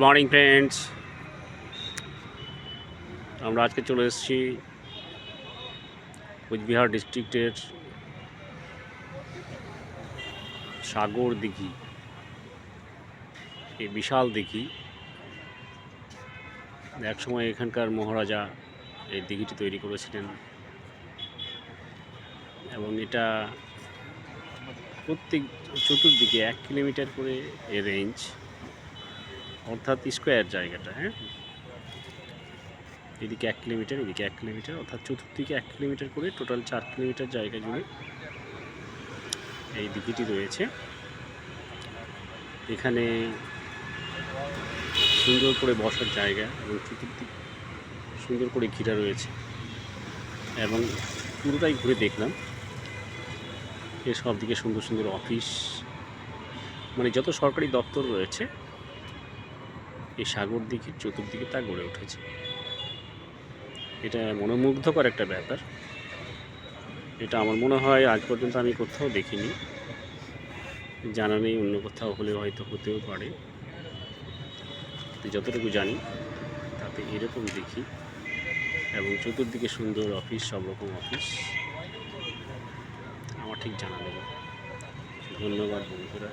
Morning friends, আমরা আজকে চলে এসেছি কোচবিহার ডিস্ট্রিক্টের সাগর দিঘি। এই বিশাল দিঘি, একসময় এখানকার মহারাজা এই দিঘিটি তৈরি করেছিলেন এবং এটা প্রত্যেক চতুর্দিকে 1 কিলোমিটার করে এর রেঞ্জ, অর্থাৎ স্কোয়ার জায়গাটা। এদিকে 1 কিলোমিটার, এদিকে 1 কিলোমিটার, অর্থাৎ চতুর্দিকে 1 কিলোমিটার করে টোটাল 4 কিলোমিটার জায়গা জুড়ে এই দিঘিটি রয়েছে। এখানে সুন্দর করে বসার জায়গা এবং চতুর্দিক সুন্দর করে ঘিরা রয়েছে এবং পুরোটাই ঘুরে দেখলাম। এর সব দিকে সুন্দর সুন্দর অফিস, মানে যত সরকারি দপ্তর রয়েছে এই সাগর দিঘির চতুর্দিকে তা গড়ে উঠেছে। এটা মনোমুগ্ধকর একটা ব্যাপার। এটা আমার মনে হয় আজ পর্যন্ত আমি কোথাও দেখিনি, জানা নেই, অন্য কোথাও হলে হয়তো হতেও পারে। যতটুকু জানি তাতে এরকম দেখি এবং চতুর্দিকে সুন্দর অফিস, সব রকম অফিস। আমার ঠিক জানা নেই। ধন্যবাদ বন্ধুরা।